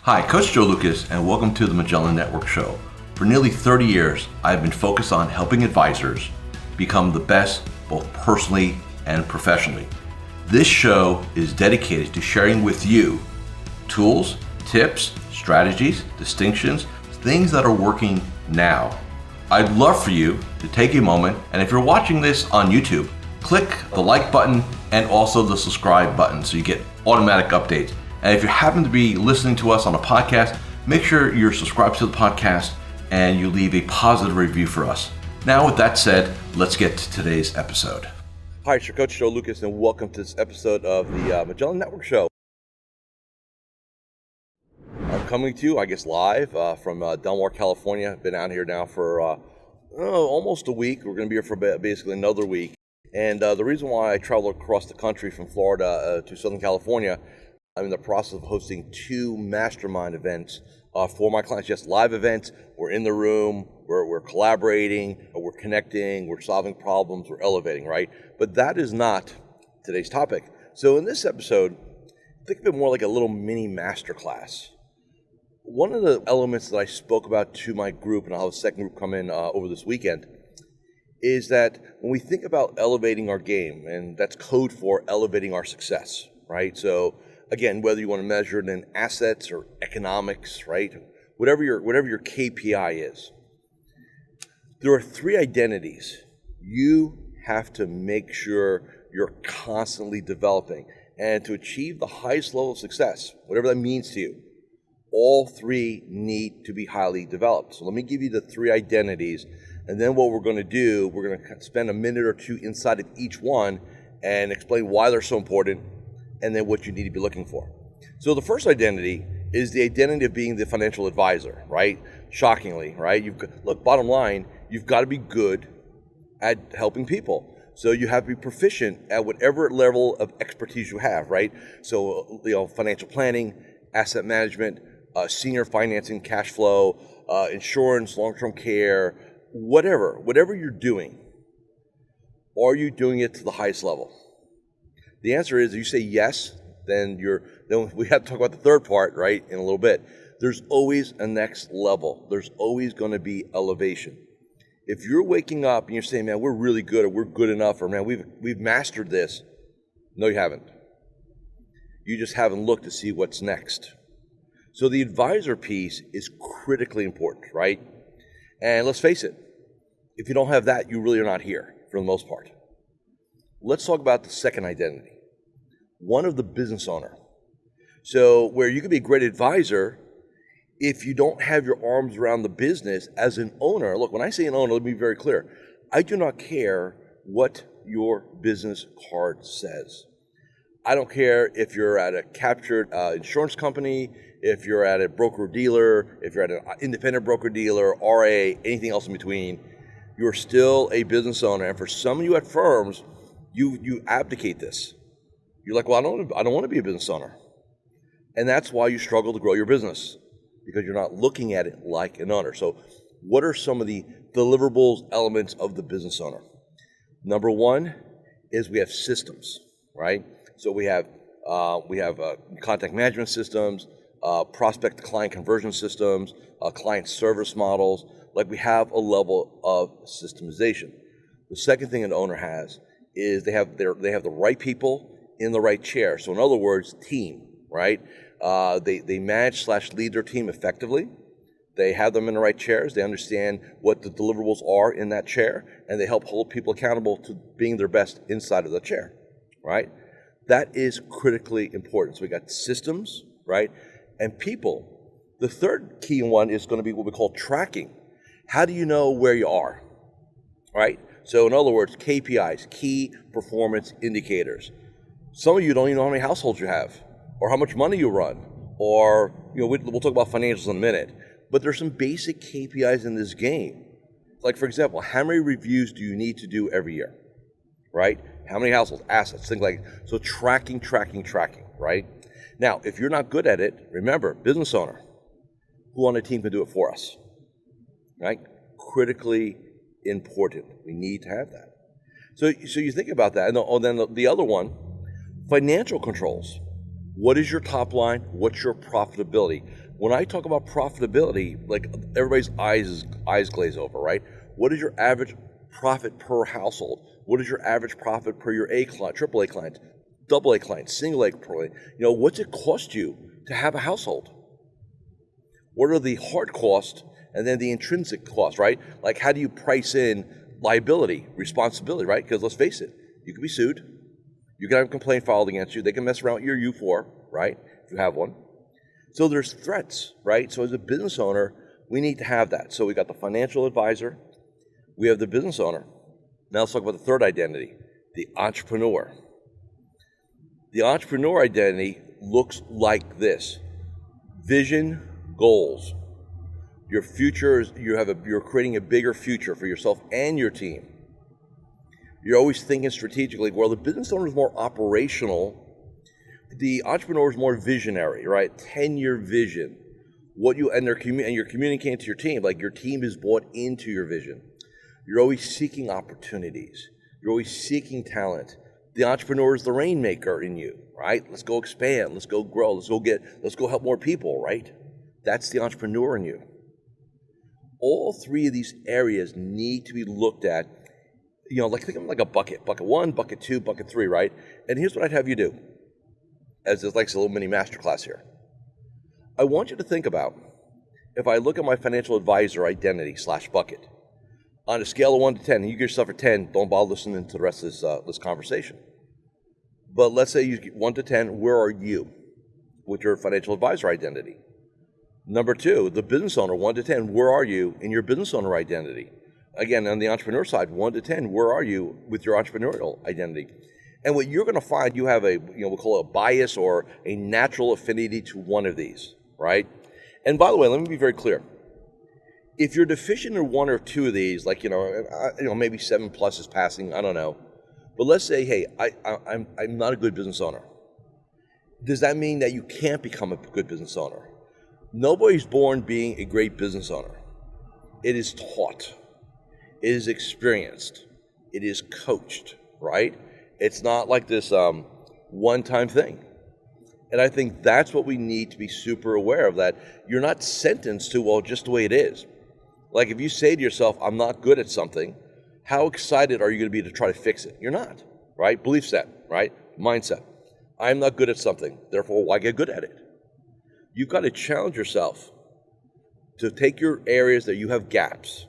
Hi, Coach Joe Lucas, and welcome to the Magellan Network Show. For nearly 30 years, I've been focused on helping advisors become the best both personally and professionally. This show is dedicated to sharing with you tools, tips, strategies, distinctions, things that are working now. I'd love for you to take a moment, and if you're watching this on YouTube, click the like button and also the subscribe button so you get automatic updates. And if you happen to be listening to us on a podcast, make sure you're subscribed to the podcast and you leave a positive review for us. Now, with that said, let's get to today's episode. Hi, it's your Coach Joe Lucas, and welcome to this episode of the Magellan Network Show. I'm coming to you, live from Delmar, California. I've been out here now for almost a week. We're going to be here for basically another week. And the reason why I travel across the country from Florida to Southern California, I'm in the process of hosting 2 mastermind events for my clients. Yes, live events. We're in the room, we're collaborating, we're connecting, we're solving problems, we're elevating, right? But that is not today's topic. So in this episode, think of it more like a little mini masterclass. One of the elements that I spoke about to my group, and I'll have a second group come in over this weekend, is that when we think about elevating our game, and that's code for elevating our success, right? So again, whether you want to measure it in assets or economics, right? Whatever your KPI is, there are 3 identities you have to make sure you're constantly developing. And to achieve the highest level of success, whatever that means to you, all 3 need to be highly developed. So let me give you the 3 identities, and then what we're going to do, we're going to spend a minute or 2 inside of each one and explain why they're so important, and then what you need to be looking for. So the first identity is the identity of being the financial advisor, right? Shockingly, right? Bottom line, you've got to be good at helping people. So you have to be proficient at whatever level of expertise you have, right? So, financial planning, asset management, senior financing, cash flow, insurance, long-term care, whatever you're doing, are you doing it to the highest level? The answer is, if you say yes, then we have to talk about the third part, right, in a little bit. There's always a next level. There's always going to be elevation. If you're waking up and you're saying, man, we're really good, or we're good enough, or man, we've mastered this. No, you haven't. You just haven't looked to see what's next. So the advisor piece is critically important, right? And let's face it, if you don't have that, you really are not here for the most part. Let's talk about the second identity, one of the business owner. So where you can be a great advisor, if you don't have your arms around the business as an owner. Look, when I say an owner, let me be very clear. I do not care what your business card says. I don't care if you're at a captured insurance company, if you're at a broker-dealer, if you're at an independent broker-dealer, RA, anything else in between. You're still a business owner. And for some of you at firms, you abdicate this. You're like, well, I don't want to be a business owner. And that's why you struggle to grow your business, because you're not looking at it like an owner. So what are some of the deliverables, elements of the business owner? Number 1 is we have systems, right? So we have contact management systems, prospect to client conversion systems, client service models. Like, we have a level of systemization. The second thing an owner has is they have the right people in the right chair. So in other words, team, right? They manage/lead their team effectively. They have them in the right chairs. They understand what the deliverables are in that chair, and they help hold people accountable to being their best inside of the chair, right? That is critically important. So we got systems, right? And people. The third key one is going to be what we call tracking. How do you know where you are, right? So in other words, KPIs, key performance indicators. Some of you don't even know how many households you have, or how much money you run, or we'll talk about financials in a minute. But there's some basic KPIs in this game. Like, for example, how many reviews do you need to do every year, right? How many households, assets, things like that. So tracking, right? Now, if you're not good at it, remember, business owner, who on the team can do it for us, right? Critically important. We need to have that. So you think about that. And then the other one, financial controls. What is your top line? What's your profitability? When I talk about profitability, like everybody's eyes glaze over, right? What is your average profit per household? What is your average profit per your A client, triple A client, double A client, single A client? What's it cost you to have a household? What are the hard costs and then the intrinsic costs, right? Like how do you price in liability, responsibility, right? Because let's face it, you can be sued. You can have a complaint filed against you. They can mess around with your U4, right? If you have one. So there's threats, right? So as a business owner, we need to have that. So we got the financial advisor. We have the business owner. Now let's talk about the third identity, the entrepreneur. The entrepreneur identity looks like this. Vision, goals. Your future is, you're creating a bigger future for yourself and your team. You're always thinking strategically. Well, the business owner is more operational. The entrepreneur is more visionary, right? 10-year vision. You're communicating to your team. Like your team is bought into your vision. You're always seeking opportunities. You're always seeking talent. The entrepreneur is the rainmaker in you, right? Let's go expand. Let's go grow. Let's go help more people, right? That's the entrepreneur in you. All three of these areas need to be looked at. Think of them like a bucket. Bucket 1, bucket 2, bucket 3, right? And here's what I'd have you do, as it's like a little mini masterclass here. I want you to think about, if I look at my financial advisor identity / bucket, on a scale of 1 to 10, you give yourself a 10, don't bother listening to the rest of this conversation. But let's say you get 1 to 10, where are you with your financial advisor identity? Number 2, the business owner, 1 to 10, where are you in your business owner identity? Again, on the entrepreneur side, 1 to 10, where are you with your entrepreneurial identity? And what you're going to find, you have we'll call it a bias or a natural affinity to one of these, right? And by the way, let me be very clear. If you're deficient in 1 or 2 of these, like, maybe 7+ is passing, I don't know. But let's say, hey, I'm not a good business owner. Does that mean that you can't become a good business owner? Nobody's born being a great business owner. It is taught. It is experienced. It is coached, right? It's not like this one-time thing. And I think that's what we need to be super aware of, that you're not sentenced to, well, just the way it is. Like if you say to yourself, I'm not good at something, how excited are you going to be to try to fix it? You're not, right? Belief set, right? Mindset. I'm not good at something, therefore why get good at it? You've got to challenge yourself to take your areas that you have gaps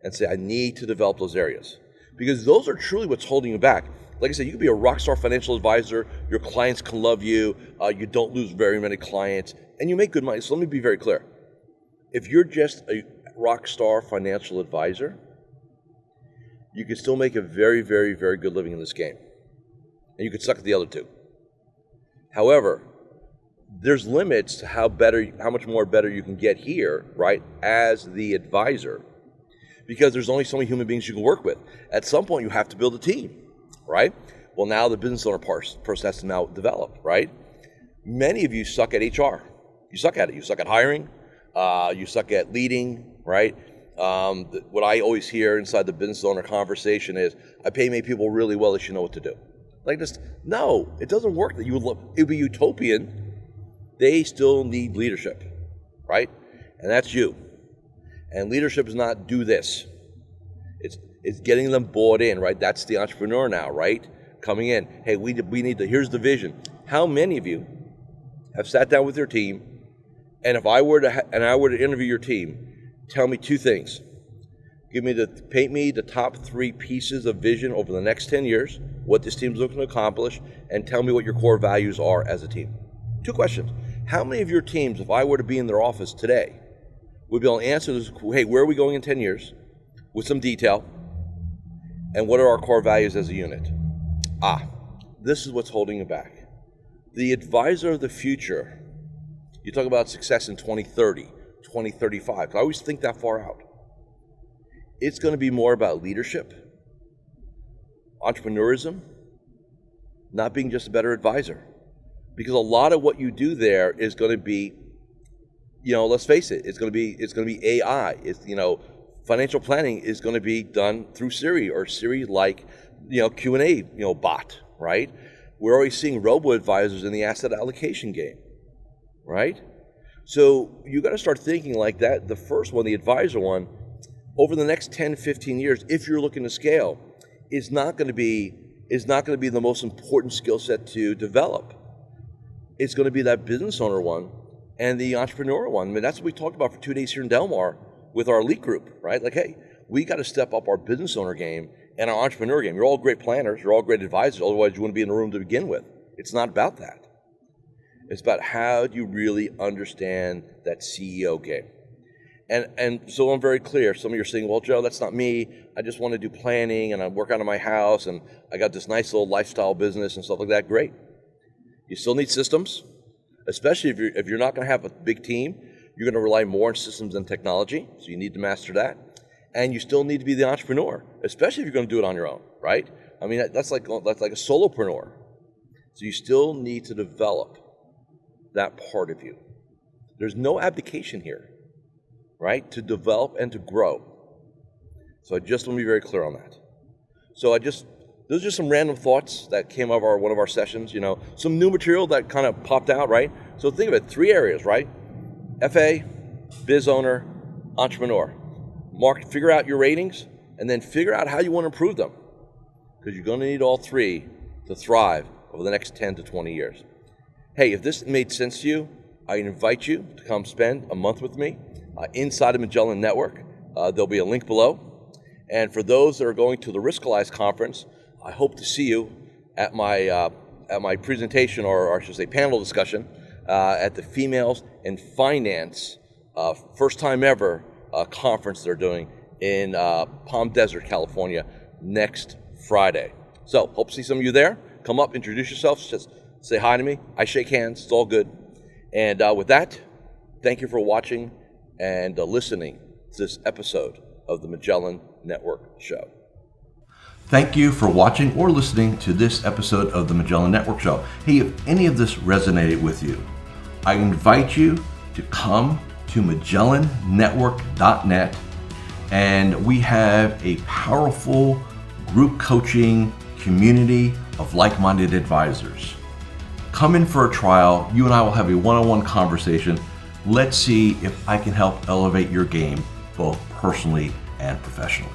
and say, I need to develop those areas. Because those are truly what's holding you back. Like I said, you can be a rock star financial advisor, your clients can love you, you don't lose very many clients, and you make good money. So let me be very clear. If you're just a rock star financial advisor, you can still make a very, very, very good living in this game. And you can suck at the other 2. However, there's limits to how much more better you can get here, right, as the advisor. Because there's only so many human beings you can work with. At some point, you have to build a team, right? Well, now the business owner person has to now develop, right? Many of you suck at HR. You suck at it. You suck at hiring. You suck at leading, right? What I always hear inside the business owner conversation is, I pay my people really well, they should know what to do. Like this, no, it doesn't work. It would be utopian. They still need leadership, right? And that's you. And leadership is not do this. It's getting them bought in, right? That's the entrepreneur now, right? Coming in. Hey, we need to, here's the vision. How many of you have sat down with your team, and if I were to interview your team, tell me 2 things. Paint me the top 3 pieces of vision over the next 10 years, what this team's looking to accomplish, and tell me what your core values are as a team. 2 questions. How many of your teams, if I were to be in their office today, would be able to answer this, hey, where are we going in 10 years, with some detail, and what are our core values as a unit? This is what's holding you back. The advisor of the future, you talk about success in 2030, 2035. I always think that far out. It's going to be more about leadership, entrepreneurism, not being just a better advisor. Because a lot of what you do there is going to be, let's face it, it's going to be AI. Financial planning is going to be done through Siri or Siri-like, Q&A, bot, right? We're already seeing robo-advisors in the asset allocation game, right? So you got to start thinking like that. The first one, the advisor one, over the next 10, 15 years, if you're looking to scale, is not going to be the most important skill set to develop. It's going to be that business owner one and the entrepreneur one. I mean, that's what we talked about for 2 days here in Del Mar with our elite group, right? Like, hey, we got to step up our business owner game and our entrepreneur game. You're all great planners, you're all great advisors, otherwise you wouldn't be in the room to begin with. It's not about that. It's about how do you really understand that CEO game. And so I'm very clear. Some of you are saying, well, Joe, that's not me. I just want to do planning and I work out of my house and I got this nice little lifestyle business and stuff like that. Great. You still need systems, especially if you're not going to have a big team. You're going to rely more on systems and technology, so you need to master that. And you still need to be the entrepreneur, especially if you're going to do it on your own, right? I mean, that's like a solopreneur. So you still need to develop that part of you. There's no abdication here, right? To develop and to grow. So I just want to be very clear on that. So those are just some random thoughts that came out of one of our sessions, some new material that kind of popped out, right? So think of it, 3 areas, right? FA, biz owner, entrepreneur. Figure out your ratings, and then figure out how you want to improve them. Because you're going to need all 3 to thrive over the next 10 to 20 years. Hey, if this made sense to you, I invite you to come spend a month with me inside the Magellan Network. There'll be a link below. And for those that are going to the Riskalyze Conference, I hope to see you at my presentation, or I should say panel discussion, at the Females in Finance first time ever conference they're doing in Palm Desert, California, next Friday. So hope to see some of you there. Come up, introduce yourselves, just say hi to me. I shake hands, it's all good. And with that, thank you for watching and listening to this episode of the Magellan Network Show. Thank you for watching or listening to this episode of the Magellan Network Show. Hey, if any of this resonated with you, I invite you to come to MagellanNetwork.net, and we have a powerful group coaching community of like-minded advisors. Come in for a trial. You and I will have a one-on-one conversation. Let's see if I can help elevate your game, both personally and professionally.